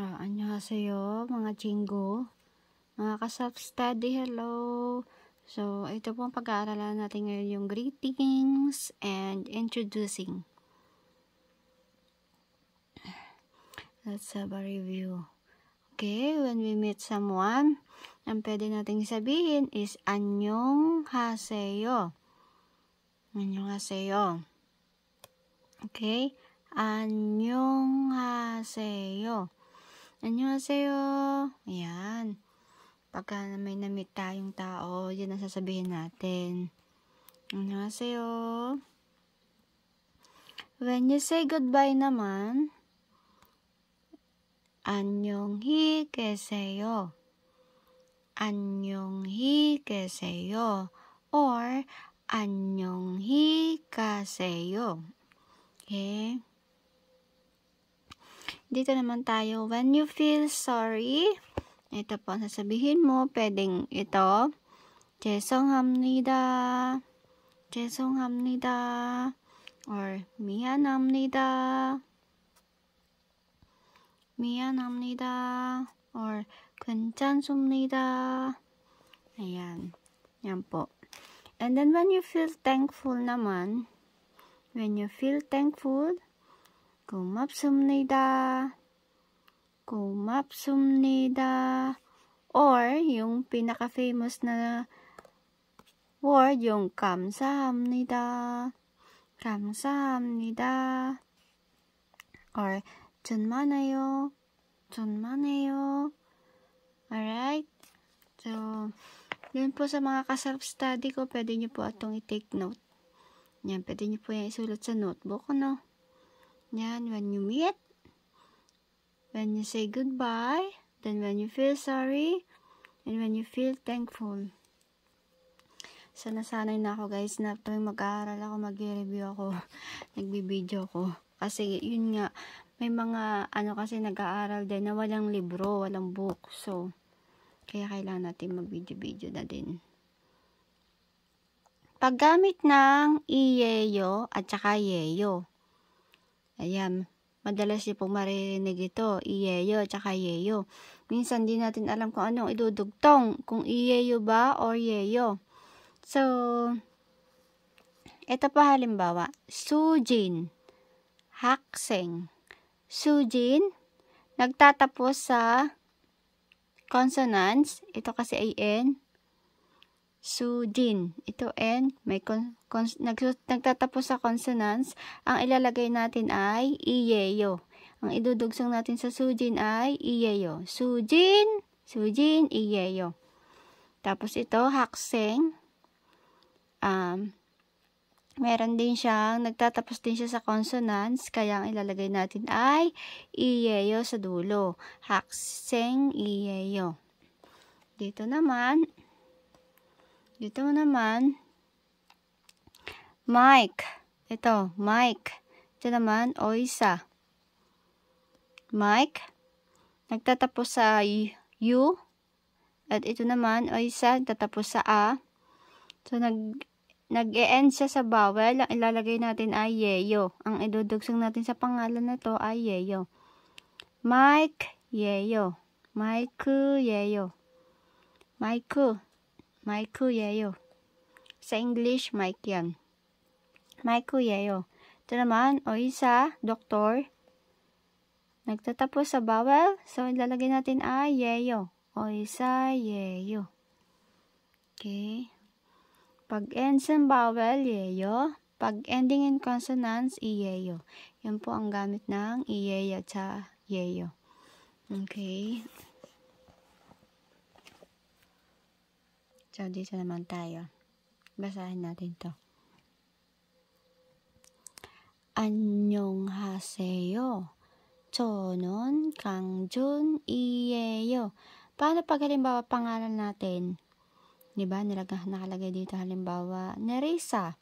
Annyeonghaseyo mga Jingo, mga ka-self-study, hello! So, ito po ang pag-aaralan natin ngayon, yung greetings and introducing. Let's have a review. Okay, when we meet someone, ang pwede nating sabihin is annyeonghaseyo. Annyeonghaseyo. Okay, annyeonghaseyo. Annyeonghaseyo. Ayan. Pagka may na-meet tayong tao, yun ang sasabihin natin. Annyeonghaseyo. When you say goodbye naman, 안녕히 계세요. 안녕히 계세요. Or 안녕히 가세요. Okay? Dito naman tayo, when you feel sorry, ito po ang sasabihin mo, pwedeng ito, 죄송합니다, 죄송합니다, or 미안합니다, 미안합니다, or 괜찮습니다. Ayan. Yan po. And then when you feel thankful naman, when you feel thankful, 고맙습니다, 고맙습니다, or yung pinaka-famous na word, yung 감사합니다, 감사합니다, or 천만에요, 천만에요. Alright? So, yun po sa mga ka-self-study ko, pwede nyo po itong i-take note. Yan, pwede nyo po yung isulat sa notebook, ano? Yan, when you meet, when you say goodbye, then when you feel sorry, and when you feel thankful. So, nasanay na ako guys, na tuwing mag-aaral ako, mag-review ako, nagbibideo ko. Kasi, yun nga, may mga, kasi nag-aaral din na walang libro, walang book. So, kaya kailangan natin mag-video-video na din. Paggamit ng iyeyo at saka yeyo. Ayan, madalas niyo pong maririnig ito, iyeyo at saka yeyo. Minsan di natin alam kung anong idudugtong, kung iyeyo ba or yeyo. So, ito pa halimbawa, Sujin, 학생. Sujin, nagtatapos sa consonants, ito kasi ay N. Sujin, ito N, may nagtatapos sa consonants, ang ilalagay natin ay iyeyo. Ang idudugsong natin sa sujin ay iyeyo. Sujin, sujin, iyeyo. Tapos ito, hakseng, meron din siyang, nagtatapos din siya sa consonants, kaya ang ilalagay natin ay iyeyo sa dulo. Hakseng, iyeyo. Dito naman, Mike. Ito, Mike. Ito naman, Oisa. Mike. Nagtatapos sa U. At ito naman, Oisa, nagtatapos sa A. So, nag-e-end siya sa vowel. Ang ilalagay natin ay yeyo. Ang idudugsong natin sa pangalan na to ay yeyo. Mike, yeyo. Mike, yeyo. Mike. Mike yeyo. Sa English, Mike yan. Mike yeyo. Ito naman, Oisa, doktor. Nagtatapos sa vowel. So, ilalagay natin ay yeyo. Oisa yeyo. Okay. Pag ends in vowel, yeyo. Pag ending in consonants, iyeyo. Yan po ang gamit ng iyeyo at yeyo. Okay. So, dito naman tayo. Basahin natin to. 안녕하세요. 저는 강준이에요. Paano pag halimbawa pangalan natin? Diba? Nakalagay dito halimbawa, Nerissa.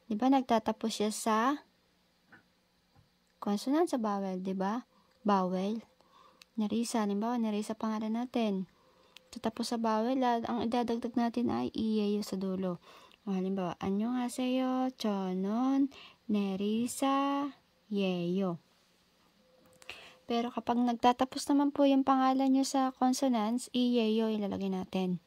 Diba? Nagtatapos siya sa consonant sa vowel. Diba? Vowel. Nerissa. Halimbawa, Nerissa pangalan natin. Tapos sa vowel, ang idadagdag natin ay iyeyo sa dulo. Halimbawa, 안녕하세요. 저는 Nerissa yeyo. Pero kapag nagtatapos naman po yung pangalan nyo sa consonants, iyeyo ilalagay natin.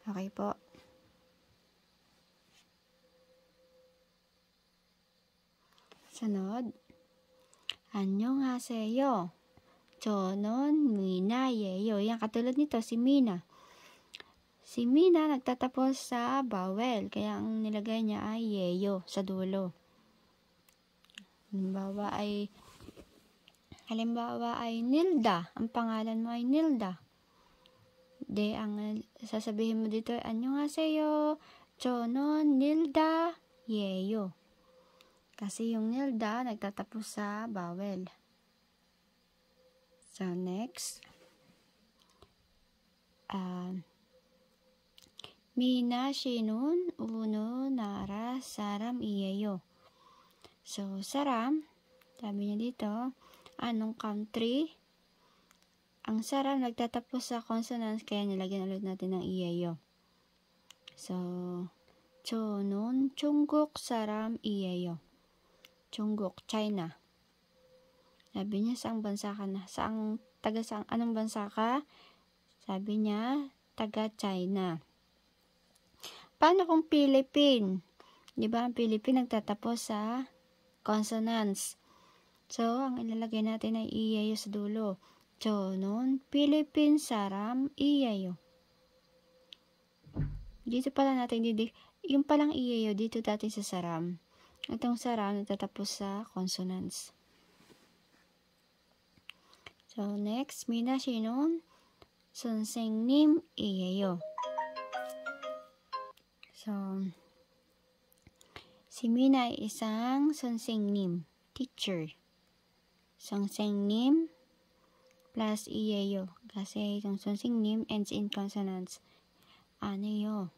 Okay po. Sunod. 안녕하세요. 저는 미나예요. Yan, katulad nito, si Mina. Si Mina nagtatapos sa vowel, kaya ang nilagay niya ay yeyo sa dulo. Halimbawa ay Nilda. Ang pangalan mo ay Nilda. Ang sasabihin mo dito ay 안녕하세요. 저는 Nilda 예요. Kasi yung Nilda nagtatapos sa vowel. So, next. Mina 신은 우리나라 사람이에요. So, saram, sabi niya dito, anong country? Ang saram nagtatapos sa consonants, kaya nilagyan ulit natin ng iyeyo. So, 저는 중국 사람이에요. 중국, China. Sabi niya, saang bansa ka na? Anong bansa ka? Sabi niya, taga China. Paano kung Philippine? Diba, ang Philippine nagtatapos sa consonants. So, ang ilalagay natin ay iyeyo sa dulo. 저는 Philippine 사람이에요. Dito pala natin yung palang iyeyo dito natin sa saram. Itong saram nagtatapos sa consonants. So, next, Mina 신은 선생님이에요. So, si Mina ay isang 선생님, teacher. 선생님 plus iyeyo. Kasi itong 선생님 ends in consonants. 아니요.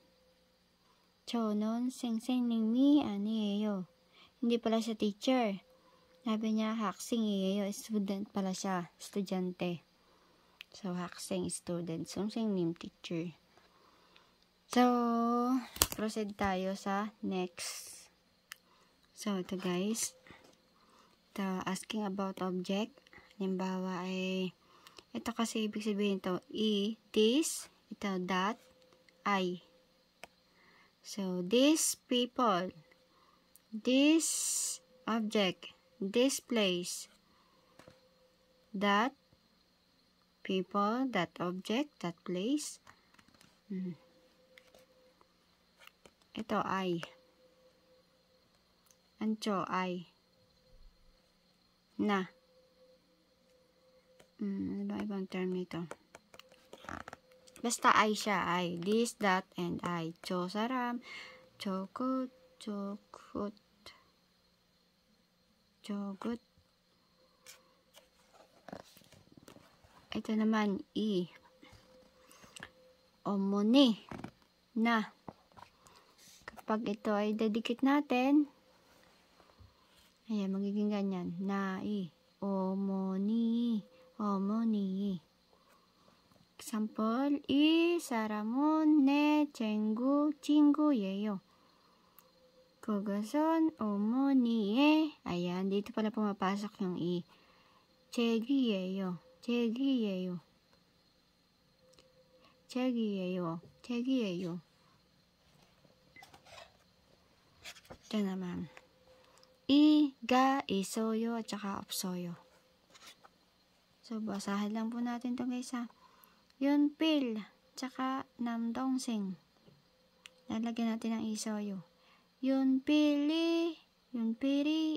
저는 선생님이 아니에요. Hindi pala siya teacher. Sabi niya, 학생이에요. Student pala siya. Estudyante. So, 학생, student. 선생님, teacher. So, proceed tayo sa next. So, ito guys. Ito, asking about object. Halimbawa ay, ito kasi ibig sabihin ito, this, ito, that, I. So, these people, this object, this place, that people, that object, that place. Ito, I. Ancho, I. Na. Ano ba ibang term nito? Basta I siya, I. This, that, and I. 저 사람, 저것, 저것, 저것. Ito naman, I. 어머니, na. Kapag ito ay dedikit natin, ayan, magiging ganyan. Na, I. 어머니, 어머니. Example, 이 사람은 내 친구예요. 그것은 어머니의, ayan, dito pala pumapasok yung i. 책이에요. 책이에요. 책이에요. 책이에요. Ito naman. 이가 있어요 at saka 없어요. So, basahin lang po natin ito guys ha. 윤필, tsaka 남동생. lalagyan natin ng 있어요. 윤필이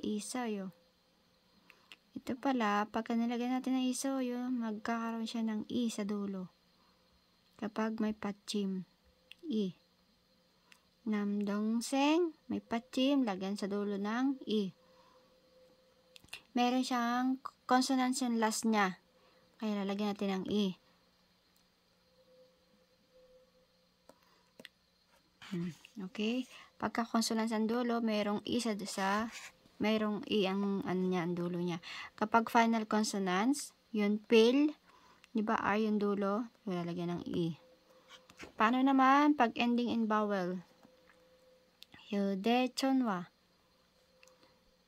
있어요. Ito pala, pagka nilagyan natin ng 있어요, magkakaroon siya ng i sa dulo. Kapag may patchim, i. 남동생, may patchim, lagyan sa dulo ng i. Meron siyang consonants yung last niya, kaya lalagyan natin ng i. Okay? Pagka consonants ang dulo, mayroong i mayroong i ang ang dulo niya. Kapag final consonants, yun pil, di ba R yung dulo, lalagyan ng i. Paano naman pag ending in vowel? 휴대전화.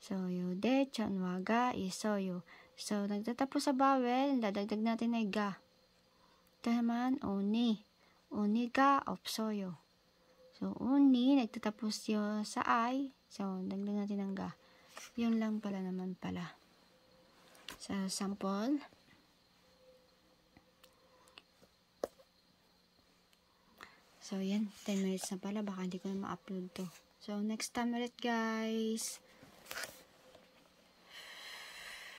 So, 휴대전화가 있어요. So, nagtatapos sa vowel, dadagdag natin ay ga. Ito naman, oni. Oni ga opsoyo. So, oni, nagtatapos yun sa I. So, dagdag natin ang ga. Yun lang pala naman pala. Sa sample. So, yan. 10 minutes na pala. Baka hindi ko na ma-upload to. So, next time ulit, guys.